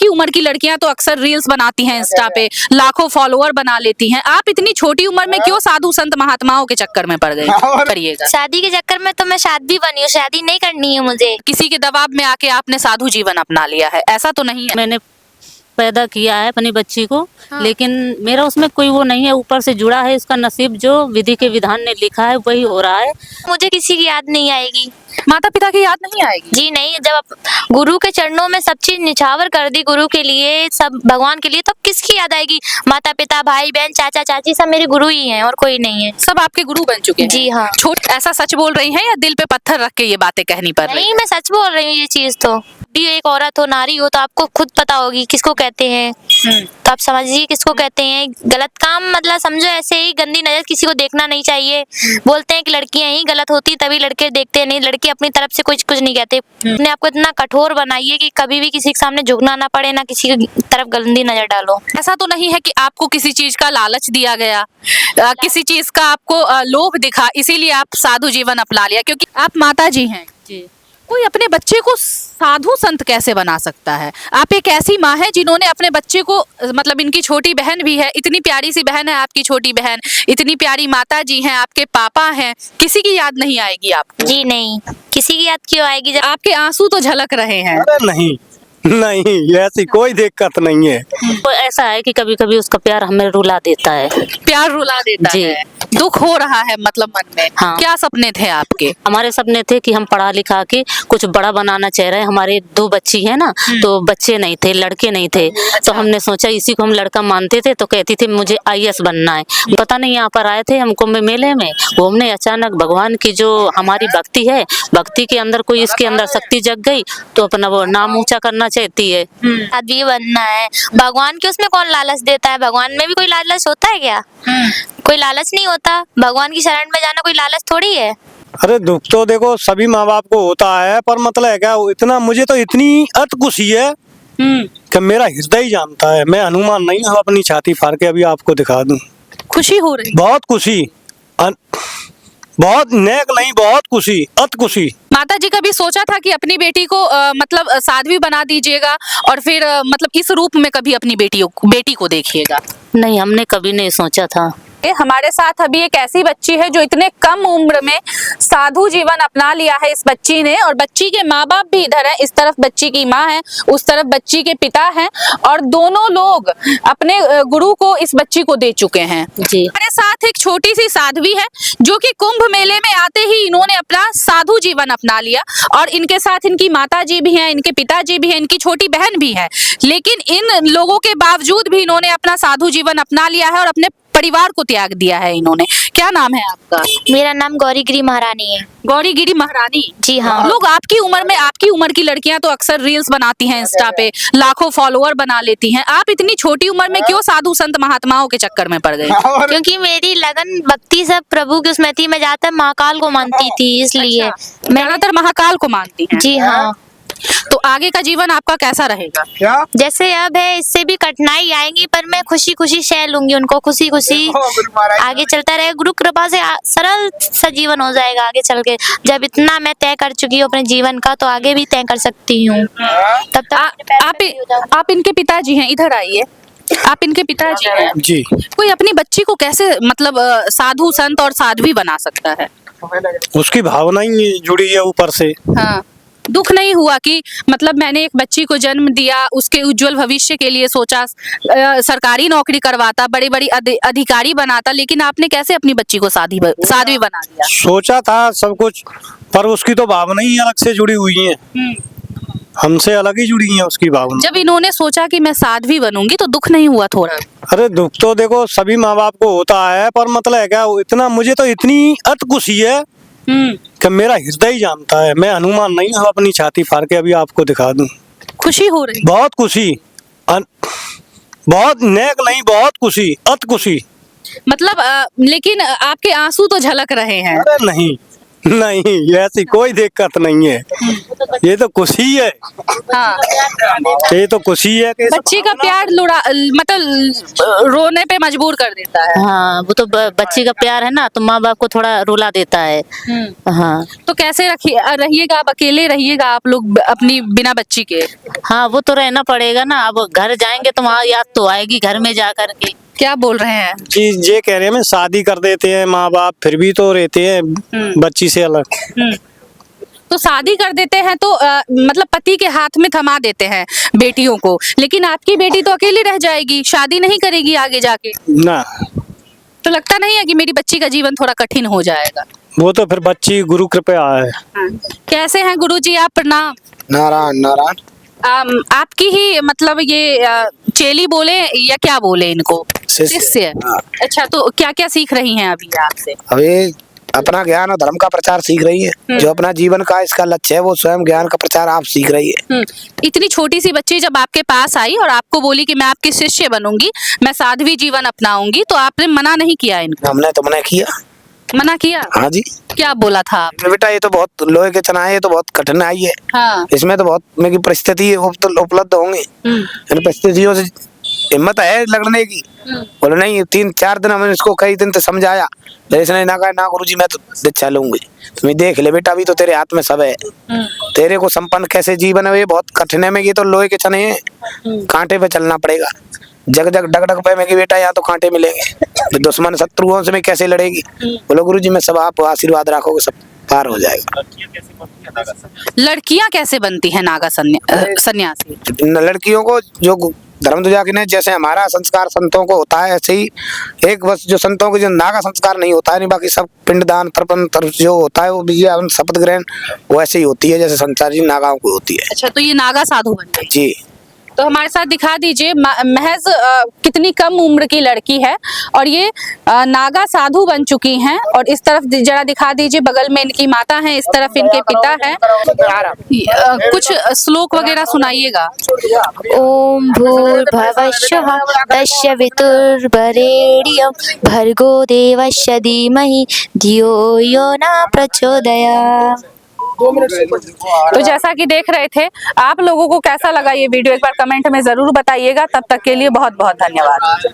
आपकी उम्र की लड़कियां तो अक्सर रील्स बनाती हैं इंस्टा पे, लाखों फॉलोअर बना लेती हैं। आप इतनी छोटी उम्र में क्यों साधु संत महात्माओं के चक्कर में पड़ गई? करिएगा। शादी के चक्कर में तो मैं शादी बनी हूँ, शादी नहीं करनी है मुझे। किसी के दबाव में आके आपने साधु जीवन अपना लिया है, ऐसा तो नहीं है? मैंने पैदा किया है अपनी बच्ची को, लेकिन मेरा उसमें कोई वो नहीं है, ऊपर से जुड़ा है इसका नसीब, जो विधि के विधान ने लिखा है वही हो रहा है। मुझे किसी की याद नहीं आएगी, माता पिता की याद नहीं आएगी? जी नहीं। जब आप गुरु के चरणों में सब चीज निछावर कर दी, गुरु के लिए, सब भगवान के लिए, तब किसकी याद आएगी? माता पिता, भाई बहन, चाचा चाची सब मेरे गुरु ही हैं और कोई नहीं है। सब आपके गुरु बन चुके हैं? जी हाँ। ऐसा सच बोल रही हैं या दिल पे पत्थर रख के ये बातें कहनी पड़ रही? नहीं, मैं सच बोल रही हूँ। ये चीज तो एक औरत हो, नारी हो, तो आपको खुद पता होगी किसको कहते हैं। तो आप समझिए किसको कहते हैं। गलत काम मतलब समझो ऐसे ही, गंदी नजर किसी को देखना नहीं चाहिए। बोलते हैं कि लड़कियां ही गलत होती तभी लड़के देखते हैं, नहीं, लड़की अपनी तरफ से कुछ नहीं कहते। अपने आपको इतना कठोर बनाइए कि कभी भी किसी के सामने झुकना ना पड़े, ना किसी की तरफ गंदी नजर डालो। ऐसा तो नहीं है कि आपको किसी चीज का लालच दिया गया, किसी चीज का आपको लोभ दिखा, इसीलिए आप साधु जीवन अपना लिया? क्योंकि आप माता जी हैं जी। कोई अपने बच्चे को साधु संत कैसे बना सकता है? आप एक ऐसी माँ है जिन्होंने अपने बच्चे को, मतलब इनकी छोटी बहन भी है, इतनी प्यारी सी बहन है आपकी छोटी बहन, इतनी प्यारी माता जी हैं, आपके पापा हैं, किसी की याद नहीं आएगी आपको? जी नहीं, किसी की याद क्यों आएगी? जब आपके आंसू तो झलक रहे हैं। अरे नहीं नहीं, ऐसी कोई दिक्कत नहीं है। तो ऐसा है कि कभी कभी उसका प्यार हमें रुला देता है। प्यार रुला देता जी। है, दुख हो रहा है मतलब मन में। हाँ। क्या सपने थे आपके? हमारे सपने थे कि हम पढ़ा लिखा के कुछ बड़ा बनाना चाह रहे हैं। हमारे 2 बच्ची है ना, तो बच्चे नहीं थे, लड़के नहीं थे। तो हमने सोचा इसी को हम लड़का मानते थे, तो कहती थी मुझे IAS बनना है। पता नहीं यहाँ पर आए थे हम कुंभ मेले में घूमने, अचानक भगवान की जो हमारी भक्ति है, भक्ति के अंदर कोई इसके अंदर शक्ति जग गई, तो अपना वो नाम ऊंचा करना चाहती है। आदमी बनना है। भगवान के उसमें कौन लालच देता है? भगवान में भी कोई लालच होता है क्या? कोई लालच नहीं होता। भगवान की शरण में जाना कोई लालच थोड़ी है। अरे दुख तो देखो सभी माँ बाप को होता है, पर मतलब है क्या, इतना मुझे तो इतनी अत खुशी है कि मेरा हृदय ही जानता है। मैं हनुमान नहीं हूँ अपनी छाती फाड़ के अभी आपको दिखा दूं। खुशी हो रही? बहुत खुशी, बहुत नेक नहीं, बहुत खुशी, अत खुशी। माता जी कभी सोचा था कि अपनी बेटी को मतलब साध्वी बना दीजिएगा और फिर मतलब इस रूप में कभी अपनी बेटी को देखिएगा? नहीं, हमने कभी नहीं सोचा था। हमारे साथ अभी एक ऐसी बच्ची है जो इतने कम उम्र में साधु जीवन अपना लिया है इस बच्ची ने, और बच्ची के माँ बाप भी इधर है। इस तरफ बच्ची की माँ है, उस तरफ बच्ची के पिता हैं, और दोनों लोग अपने गुरु को इस बच्ची को दे चुके हैं। जी। हमारे साथ एक छोटी सी साध्वी है जो कि कुंभ मेले में आते ही इन्होंने अपना साधु जीवन अपना लिया, और इनके साथ इनकी माता जी भी हैं, इनके पिताजी भी हैं, इनकी छोटी बहन भी है। लेकिन इन लोगों के बावजूद भी इन्होंने अपना साधु जीवन अपना लिया है और अपने परिवार को त्याग दिया है इन्होंने। क्या नाम है आपका? मेरा नाम गौरीगिरी महारानी है। गौरीगिरी महारानी? जी हाँ। लोग आपकी उम्र में, आपकी उम्र की लड़कियां तो अक्सर रील्स बनाती हैं इंस्टा पे, लाखों फॉलोअर बना लेती हैं। आप इतनी छोटी उम्र में क्यों साधु संत महात्माओं के चक्कर में पड़ गई? क्योंकि मेरी लगन भक्ति सब प्रभु की उसमें थी। मैं ज्यादातर महाकाल को मानती थी, इसलिए मैं ज्यादातर महाकाल को मानती हैं? जी हाँ। तो आगे का जीवन आपका कैसा रहेगा? क्या? जैसे अब है, इससे भी कठिनाई आएंगी, पर मैं खुशी खुशी सह लूंगी उनको, खुशी खुशी आगे चलता रहेगा। गुरु कृपा से सरल सा जीवन हो जाएगा आगे चल के। जब इतना मैं तय कर चुकी हूँ अपने जीवन का, तो आगे भी तय कर सकती हूँ। तब तक आप इनके पिताजी हैं, इधर आइए। आप इनके पिताजी हैं जी। कोई अपनी बच्ची को कैसे मतलब साधु संत और साध्वी बना सकता है? उसकी भावना ही जुड़ी है ऊपर से। हाँ। दुख नहीं हुआ कि मतलब मैंने एक बच्ची को जन्म दिया, उसके उज्जवल भविष्य के लिए सोचा, सरकारी नौकरी करवाता, बड़े बड़े अधिकारी बनाता, लेकिन आपने कैसे अपनी बच्ची को साध्वी बना दिया? सोचा था सब कुछ, पर उसकी तो भावना ही अलग से जुड़ी हुई है, हमसे अलग ही जुड़ी है उसकी भावना। जब इन्होंने सोचा कि मैं साध्वी बनूंगी तो दुख नहीं हुआ थोड़ा? अरे दुख तो देखो सभी माँ बाप को होता है, पर मतलब है क्या, इतना मुझे तो इतनी अत खुशी है कि मेरा हृदय ही जानता है। मैं हनुमान नहीं हूँ अपनी छाती फाड़ के अभी आपको दिखा दूं। खुशी हो रही? बहुत खुशी, बहुत नेक नहीं, बहुत खुशी, अत खुशी। मतलब लेकिन आपके आंसू तो झलक रहे हैं। अरे नहीं नहीं, ऐसी कोई दिक्कत नहीं है, ये तो खुशी है, हाँ, ये तो खुशी है कि बच्ची का प्यार मतलब रोने पे मजबूर कर देता है। हाँ, वो तो बच्ची का प्यार है ना, तो माँ बाप को थोड़ा रुला देता है। हाँ तो कैसे रहिएगा आप, अकेले रहिएगा आप लोग अपनी बिना बच्ची के? हाँ, वो तो रहना पड़ेगा ना। अब घर जाएंगे तो वहाँ याद तो आएगी घर में जा करके। क्या बोल रहे हैं? जी, ये कह रहे हैं शादी कर देते हैं माँ बाप, फिर भी तो रहते हैं बच्ची से अलग। तो शादी कर देते हैं तो मतलब पति के हाथ में थमा देते हैं बेटियों को, लेकिन आपकी बेटी तो अकेली रह जाएगी, शादी नहीं करेगी आगे जाके। ना, तो लगता नहीं है कि मेरी बच्ची का जीवन थोड़ा कठिन हो जाएगा? वो तो फिर बच्ची गुरु कृपया है। कैसे हैं गुरुजी आप? प्रणाम। नारायण नारायण। आपकी ही मतलब ये चेली बोले या क्या बोले इनको? शिष्य। अच्छा, तो क्या क्या सीख रही हैं अभी आपसे? अभी अपना ज्ञान और धर्म का प्रचार सीख रही है। जो अपना जीवन का इसका लक्ष्य है वो स्वयं ज्ञान का प्रचार आप सीख रही है। इतनी छोटी सी बच्ची जब आपके पास आई और आपको बोली कि मैं आपकी शिष्य बनूंगी, मैं साध्वी जीवन अपनाऊंगी, तो आपने मना नहीं किया इनको? हमने तो मना किया। मना किया? हाँ जी। क्या बोला था आप? बेटा ये तो बहुत लोहे के चना है, ये तो बहुत कठिनाई है। हाँ। इसमें तो बहुत मेरी परिस्थिति उपलब्ध होंगी। इन परिस्थितियों से हिम्मत है लड़ने की। बोले नहीं, 3-4 दिन हमने इसको कई दिन से समझाया, लेकिन इसने ना कहा ना गुरुजी मैं तो दीक्षा लूंगी। तुम्हें देख ले बेटा, अभी तो तेरे हाथ में सब है, तेरे को संपन्न कैसे जीवन है, ये बहुत कठिन है में, ये तो लोहे के चने हैं, कांटे पे चलना पड़ेगा। जग जग डग डग पे में कि बेटा यहाँ तो कांटे मिलेंगे, दुश्मन शत्रुओं से में कैसे लड़ेगी। बोलो गुरुजी मैं सब आप आशीर्वाद रखोगे सब पार हो जाएगा। लड़कियां कैसे बनती हैं नागा सन्यासी? लड़कियों को जो धर्म ध्वजा ने जैसे हमारा संस्कार संतों को होता है, ऐसे ही एक बस जो संतों को जो नागा संस्कार नहीं होता है, नहीं बाकी सब पिंडदान तर्पण जो होता है वो विजय शपथ ग्रहण वो ऐसे ही होती है जैसे संसारी नागाओं को होती है। अच्छा, तो ये नागा साधु बन गई? जी। तो हमारे साथ दिखा दीजिए, महज कितनी कम उम्र की लड़की है और ये नागा साधु बन चुकी हैं। और इस तरफ जरा दिखा दीजिए, बगल में इनकी माता है, इस तरफ इनके पिता हैं। कुछ श्लोक वगैरह सुनाइएगा। ओम भूर्भुवस्सुः तस्य वितुर्वरेण्यं भर्गो देवस्य धीमहि धियो यो न प्रचोदयात्। तो जैसा कि देख रहे थे, आप लोगों को कैसा लगा ये वीडियो, एक बार कमेंट में जरूर बताइएगा। तब तक के लिए बहुत बहुत धन्यवाद।